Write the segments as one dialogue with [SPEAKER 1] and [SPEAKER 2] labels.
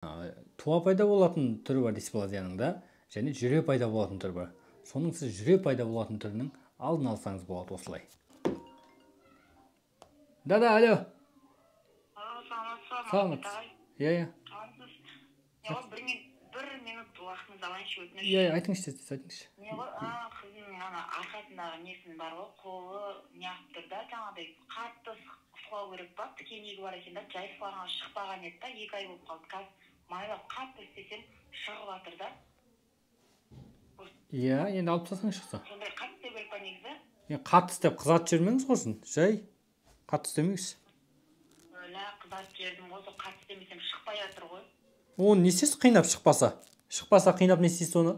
[SPEAKER 1] Туа пайда болатын түрі бар дисплазияның да, және жүре пайда болатын түрі бар. Соның сіз жүре пайда болатын түрінің алдын алсаңыз болады осылай. Да, алло. Саламат. Иә.
[SPEAKER 2] Bir minut uақытыңызды алайыншы өтініш.
[SPEAKER 1] Иә, айтыңызшы.
[SPEAKER 2] Не ғой, қыздың арқасындағы несін бар ғой, қолы неғып тұр да, жаңағыдай қатты сылау керек па, тікенегі бар екен да, жай сылағанға шықпаған еді да, 2 ай болып қалды. Қазір майлап қатты істесем шығып жатыр да.
[SPEAKER 1] Иә, енді алып тастасаң шықса.
[SPEAKER 2] Сондай қатты істеу керек па негізі?
[SPEAKER 1] Қатты істеп қызартып жібермеңіз қойсын, жай қатты істемеңіз.
[SPEAKER 2] Қызартып жібердім, осы қатты істемесем шықпай жатыр ғой.
[SPEAKER 1] Оны не істейсіз қинап шықпаса? Шықпаса қинап не істейсіз оны?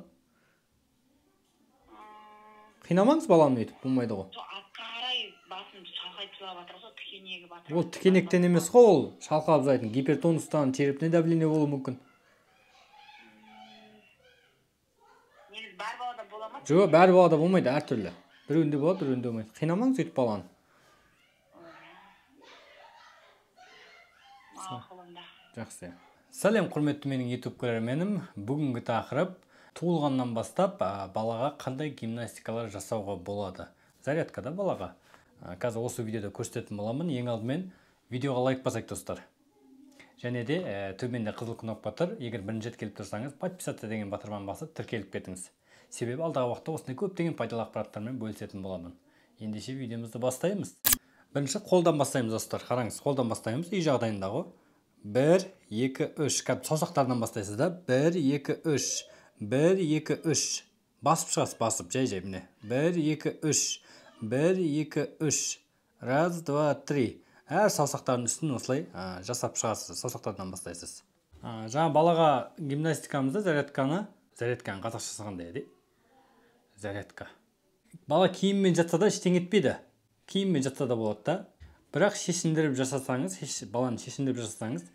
[SPEAKER 1] Қинамаңыз баланы өйтіп, болмайды ғой.
[SPEAKER 2] Атқа қарай басым шалқайып жылап жатыр ғой, тікенегі батыр.
[SPEAKER 1] Ол тікенектен емес қой, ол шалқалап жылайтын гипертонустан, черепное давление болуы мүмкін.
[SPEAKER 2] Негізі бар балада бола ма?
[SPEAKER 1] Жоқ, бәрі балада болмайды, әртүрлі. Біреуінде болады, біреуінде болмайды. Қинамаңыз өйтіп баланы. Жақсы. Сәлем құрметті менің YouTube көрерменім. Бүгінгі тақырып туылғаннан бастап балаға қандай гимнастикалар жасауға болады. Зарядкада балаға. Қазір осы видеода көрсететін боламын. Ең алдымен видеоға лайк басайық достар. Және де төменде қызыл кнопка тұр. Егер бірінші рет келіп тұрсаңыз, подписаться деген батырманы басып тіркеліп кетіңіз. Себебі алдағы уақытта осындай көптеген пайдалы ақпараттармен бөлісетін боламын. Ендеше видеомызды бастаймыз. Бірінші қолдан бастаймыз достар. Қараңыз, қолдан бастаймыз. Үй жағдайында ғой. 1, 2, 3. Саусақтардан бастайсыз да. 1, 2, 3. 1, 2, 3. Басып шығасыз, басып. Жай, міне. 1, 2, 3. 1, 2, 3. 1, 2, 3. Әр саусақтардың үстін осылай жасап шығасыз. Саусақтардан бастайсыз. Жаңа балаға гимнастикамызда зарядканы қазақша жасағандай еді. Зарядка. Бала киіммен жатса да ештеңе етпейді. Киіммен жатса да болады да. Бірақ шешіндіріп жасасаңыз, баланы шешіндіріп жасасаңыз,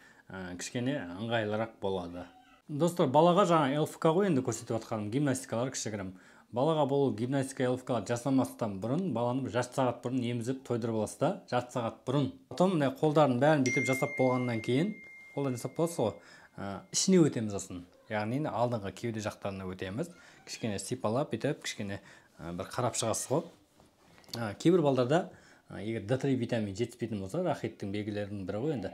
[SPEAKER 1] кішкене ыңғайлырақ болады. Достар, балаға жаңа ЛФК ғой енді көрсетіп жатқаным, гимнастикалар кішігірім. Балаға бұл гимнастика ЛФК жасамастан бұрын, баланы жарты сағат бұрын емізіп тойдырып аласыз да, жарты сағат бұрын. Потом мына қолдарын бәрін бүйтіп жасап болғаннан кейін, қолдан жасап боласыз ғой, ішіне өтеміз осын. Яғни алдыңғы кеуде жақтарына өтеміз. Кішкене сипалап, бүйтіп, кішкене бір қарап шығасыз ғой. Кейбір балдарда егер D3 витамин жетіспейтін болса, рахиттің белгілерінің бірі ғой енді,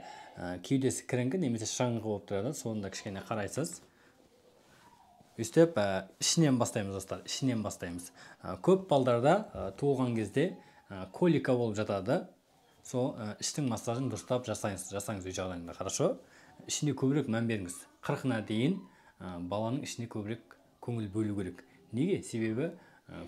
[SPEAKER 1] кеудесі кіріңкі немесе шаңғы болып тұрады, сонда кішкене қарайсыз. Өстіп, ішінен бастаймыз достар, ішінен бастаймыз. Көп балдарда туылған кезде колика болып жатады. Сол іштің массажын дұрыстап жасаңыз үй жағдайында, хорошо? Ішіне көбірек мән беріңіз. 40-на дейін баланың ішіне көбірек көңіл бөлу керек. Неге? Себебі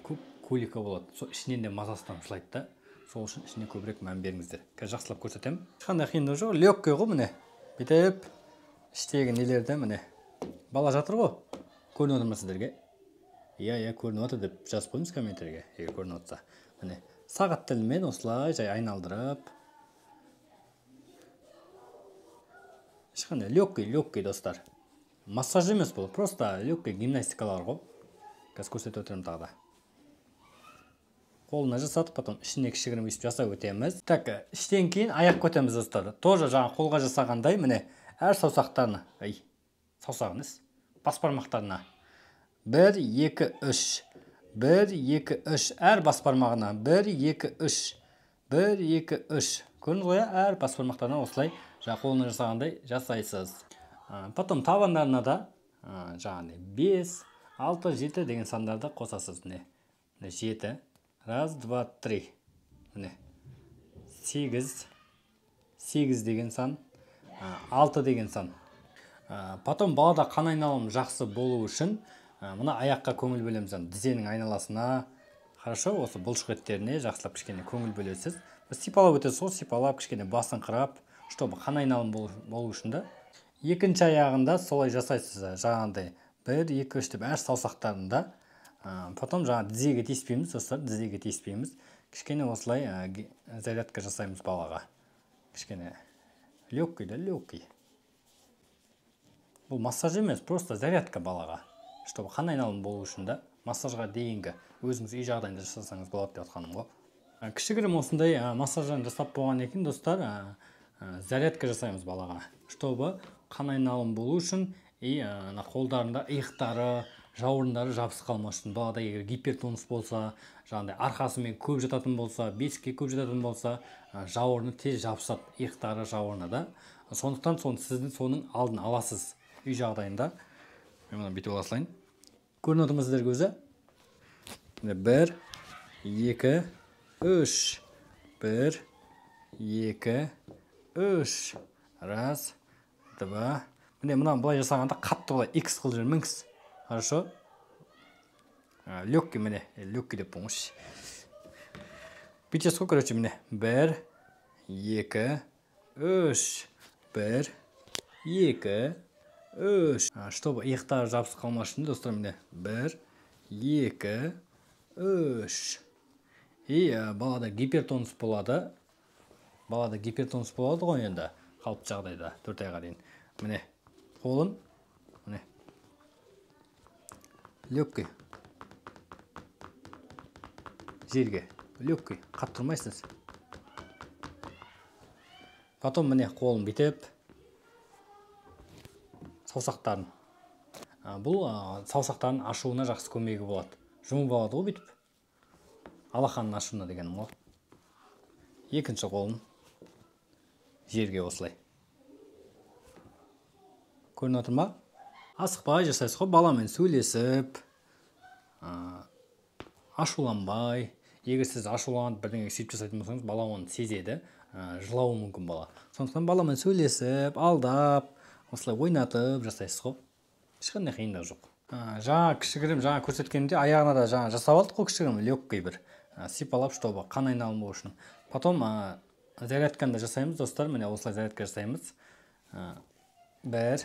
[SPEAKER 1] көп колика болады. Сол ішінен де мазасынан жылайды да. Сол үшін ішіне көбірек мән беріңіздер. Қазір жақсылап көрсетемін. Ешқандай қиындығы жоқ, легкий ғой міне. Бүйтіп, іштегі нелерді міне. Бала жатыр ғой. Көрініп отыр ма сіздерге? Иә, көрініп отыр деп жазып қойыңыз комменттерге, егер көрініп отса. Міне, сағат тілімен осылай жай айналдырып. Ешқандай легкий достар. Массаж емес бұл, просто легкий гимнастикалар ғой. Қазір көрсетіп отырмын тағы да. Қолына жасатып, потом ішіне кішігірім өйстіп жасап өтеміз. Так, іштен кейін аяқ көтеміз достар. Тоже жаңа қолға жасағандай, міне, әр саусақтарына, саусағыңыз, бас бармақтарына. 1, 2, 3. 1, 2, 3. Әр бас бармағына. 1, 2, 3. 1, 2, 3. Көріңіз ғой, әр бас бармақтарына осылай жаңа қолына жасағандай жасайсыз. Потом табандарына да жаңағыдай 5, 6, 7 деген сандарды қосасыз. 7. 1, 2, 3. 8 деген сан, 6 деген сан. Потом балада қан айналымы жақсы болу үшін мына аяққа көңіл бөлеміз. Тізенің айналасына, хорошо, осы бұлшық еттеріне жақсылап кішкене көңіл бөлесіз. Сипалап өтесіз ғой, сипалап кішкене басын қырап, чтобы қан айналымы болу үшін да. Екінші аяғында солай жасайсыз, жаңағыдай 1, 2, 3 деп әр саусақтарында. Потом жаңа тізеге тиіспейміз, достар, тізеге тиіспейміз. Кішкене осылай зарядка жасаймыз балаға. Кішкене легкий. Бұл массаж емес, просто зарядка балаға. Чтобы қан айналымы болу үшін да, массажға дейінгі өзіңіз үй жағдайында жасасаңыз болады деп отқаным ғой. Кішігірім осындай массаждан жасап болған екен, достар, зарядка жасаймыз балаға. Чтобы қан айналым болу үшін қолдарында иықтары, жауырындары жабысып қалмас үшін. Балада егер гипертонус болса, жаңағыдай арқасымен көп жататын болса, бесікке көп жататын болса, жауырыны тез жабысады, иықтары, жауырыны да. Сондықтан сіздің соның алдын аласыз үй жағдайында. Мен мұны бүйтіп ала салайын. Көрініп отырмыз сіздерге өзі. 1, 2, 3. 1, 2, 3. Раз, два. Міне мұнан былай жасағанда қатты былай X қылып жүрмеңіз. Хорошо? Легкий міне. Легкий деп помощь. Бүйтесіз ғой, короче, міне. 1, 2, 3. 1, 2, 3. Чтобы иықтары жабысып қалмас үшін, достар, міне. 1, 2, 3. Балада гипертонус болады. Балада гипертонус болады ғой енді. Қалыпты жағдайда 4 айға дейін. Міне, қолын, міне. Легкий. Жерге. Легкий. Қатты тұрмайсыз. Потом міне қолын бітеп, саусақтарын. Бұл саусақтарын ашуына жақсы көмегі болады. Жұмып алады ғой бітіп. Алақанын ашуына дегенім ғой. Екінші қолын жерге осылай. Көрініп отыр ма? Асықпай жасайсыз ғой, баламен сөйлесіп, ашуланбай. Егер сіз ашуланып бірдеңе сөйтіп жасайтын болсаңыз, бала оны сезеді, жылауы мүмкін бала. Сондықтан баламен сөйлесіп, алдап, осылай ойнатып жасайсыз ғой. Ешқандай қиындық жоқ. Жаңа кішігірім жаңа көрсеткенде аяғына да жаңа жасап алдық қой, кішігірім легкий бір сипалап, чтобы қан айналымы үшін. Потом зарядканы жасаймыз, достар. Міне осылай зарядка жасаймыз. 1,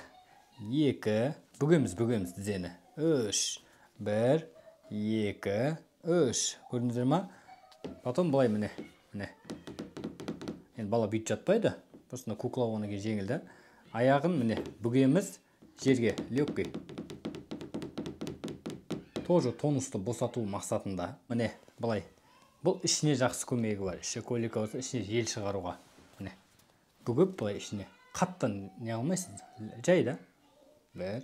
[SPEAKER 1] 2, бүгеміз тізені. 3, 1, 2, 3. Көрдіңіздер ма? Потом былай міне. Енді бала бүйтіп жатпайды. Просто куклау оныге жеңілді. Аяғын міне бүгеміз жерге, легкий. Тоже тонусты босату мақсатында. Міне былай. Бұл ішіне жақсы көмегі бар. Іші колика болса, ішіне жел шығаруға. Міне. Бүгіп былай ішіне. Қаттан не алмайсыз. Жай да. 1,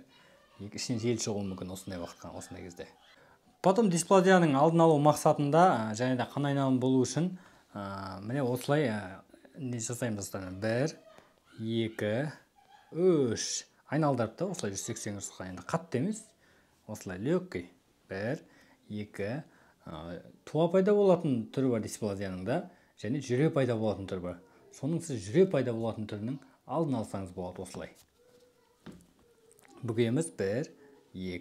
[SPEAKER 1] 2, ішіне жел шығуы мүмкін осындай уақытқа, осындай кезде. Потом дисплазияның алдын алу мақсатында, және де қан айналымы болу үшін, міне осылай не жасаймыз, достар. 1, 2, 3. Айналдырып та осылай 180 градусқа, енді қатты емес. Осылай легкий. 1, 2. Туа пайда болатын түрі бар дисплазияның да, және жүре пайда болатын түрі бар. Соның сіз жүре пайда болатын түрінің алдын алсаңыз болады осылай. Бүгеміз 1, 2,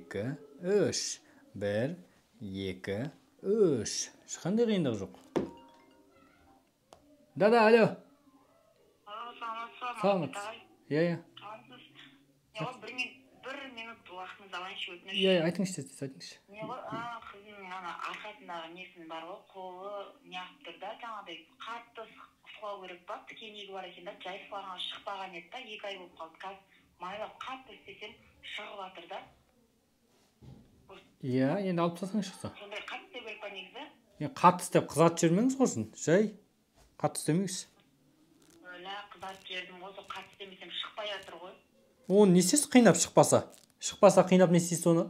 [SPEAKER 1] 3. 1, 2, 3. Ешқандай қиындық жоқ. Да, алло. Саламат. Иә.
[SPEAKER 2] Бір минут уақытыңызды алайыншы, өтініш.
[SPEAKER 1] Иә, айтыңызшы.
[SPEAKER 2] Не ғой, қыздың арқасындағы несін бар ғой, қолы неғып тұр да, жаңағыдай қатты сылау керек па, тікенегі бар екен да, жай сылағанға шықпаған еді да, 2 ай болып қалды. Қазір майлап қатты істесем шығып жатыр да.
[SPEAKER 1] Иә, енді алып тастасаң шықса.
[SPEAKER 2] Сондай қатты істеу керек па негізі?
[SPEAKER 1] Қатты істеп қызатып жүрмеңіз қойсын, жай. Қатты істемеңіз.
[SPEAKER 2] Қызатып жердім ғой, қатты істемесем шықпай жатыр ғой.
[SPEAKER 1] Оны не істейсіз қинап шықпаса? Шықпаса қинап не істейсіз оны?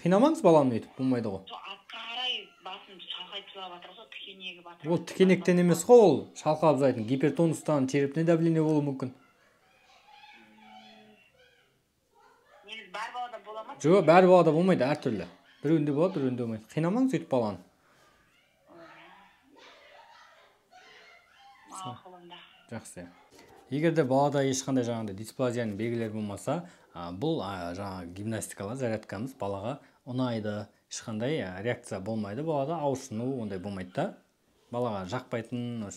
[SPEAKER 1] Қинамаңыз баланы өйтіп, болмайды ғой.
[SPEAKER 2] Атқа қарай басым шалқайып жылап жатыр ғой, тікенегі батыр.
[SPEAKER 1] Ол тікенектен емес қой, ол шалқалап жылайтын гипертонустан, черепное давление болуы мүмкін.
[SPEAKER 2] Негіз бәр балада бола ма?
[SPEAKER 1] Жоқ, бәр балада болмайды, әртүрлі. Біреуінде болады, біреуінде болмайды. Қинамаңыз өйтіп баланы.
[SPEAKER 2] Мақұлында.
[SPEAKER 1] Жақсы. Егерде балада ешқандай жаңағыдай дисплазияның белгілері болмаса, бұл жаңа гимнастикалар, зарядкамыз балаға ұнайды, ешқандай реакция болмайды, балада ауырсыну ондай болмайды да. Балаға жақпайтын,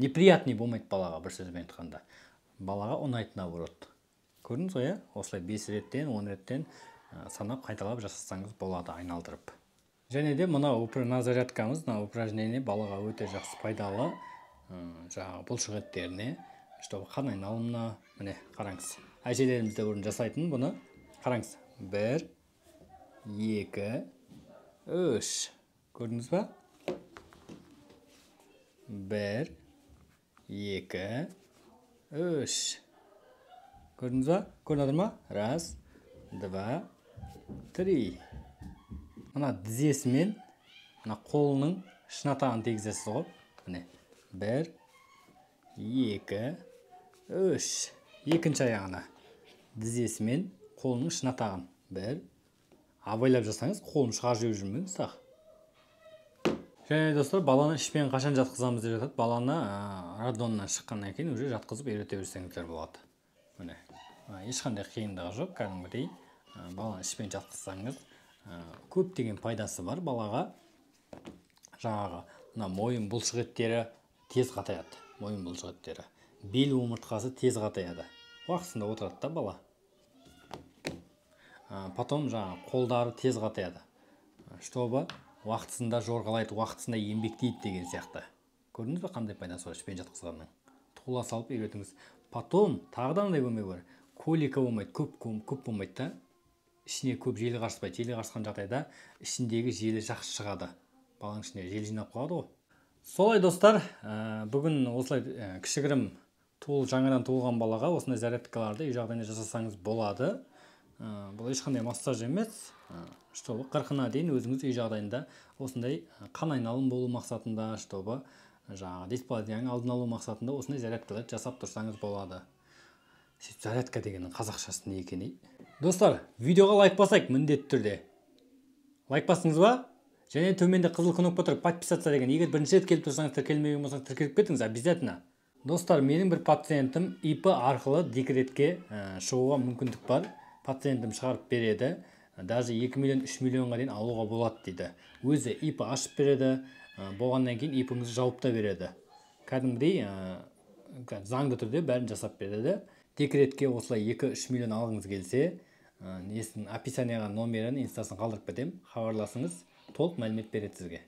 [SPEAKER 1] неприятный болмайды балаға, бір сөзбен айтқанда. Балаға ұнайды наоборот. Көрдіңіз ғой, осылай 5 реттен, 10 реттен санап қайталап жасасаңыз болады айналдырып. Және де мына зарядкамыз, упражнение балаға өте жақсы пайдалы. Жаңағы бұлшық еттеріне, чтобы қан айналымына, міне қараңыз. Әжелеріміз де бұрын жасайтын бұны. Қараңыз. 1, 2, 3. Көрдіңіз ба? 1, 2, 3. Көрдіңіз ба? Көрініп отыр ма? 1, 2, 3. Мына тізесімен мына қолының шынатағын тегізесіз ғой. Міне 1, 2, 3. Екінші аяғына тізесімен қолының шынатағын 1. Абайлап жасаңыз, қолын шығарып жіберіп жүрмеңіз тағы. Және достар, баланы ішпен қашан жатқызамыз деп жатады. Баланы роддомнан шыққаннан кейін уже жатқызып үйрете берсеңіздер болады. Міне, ешқандай қиындығы жоқ. Кәдімгідей баланы ішпен жатқызсаңыз, көптеген пайдасы бар балаға. Жаңағы мына мойын бұлшық еттері тез қатаяды. Мойын бұлшық еттері. Бел омыртқасы тез қатаяды. Уақытысында отырады да бала. Потом жаңағы қолдары тез қатаяды. Чтобы уақытысында жорғалайды, уақытысында еңбектейді деген сияқты. Көрдіңіз бе қандай пайдасы бар ішпен жатқызғанның? Туыла салып үйретіңіз. Потом тағы да мындай көмегі бар. Колика болмайды, көп болмайды да. Ішіне көп желі қарыспайды. Желі қарысқан жағдайда ішіндегі желі жақсы шығады. Баланың ішіне желі жинап қалады ғой. Солай достар, бүгін осылай кішігірім жаңадан туылған балаға осындай зарядкаларды үй жағдайында жасасаңыз болады. Бұл ешқандай массаж емес, чтобы 40-на дейін өзіңіз үй жағдайында осындай қан айналым болу мақсатында, чтобы жаңағы дисплазияның алдын алу мақсатында осындай зарядкаларды жасап тұрсаңыз болады. Зарядка дегеннің қазақшасы не екен? Достар, видеоға лайк басайық міндетті түрде. Лайк бастыңыз ба? Және төменде қызыл кнопка тұр, подписаться деген. Егер бірінші рет келіп тұрсаңыз, тіркелмеген болсаңыз, тіркеліп кетіңіз обязательно. Достар, менің бір пациентім ИП арқылы декретке шығуға мүмкіндік бар. Пациентім шығарып береді. Даже 2 миллион, 3 миллионға дейін алуға болады дейді. Өзі ИП ашып береді. Болғаннан кейін ИПіңізді жауып та береді. Кәдімгідей заңды түрде бәрін жасап береді. Декретке осылай 2-3 миллион алғыңыз келсе, описанияға номерін, инстасын қалдырып кетем. Хабарласыңыз, толық мәлімет береді сізге.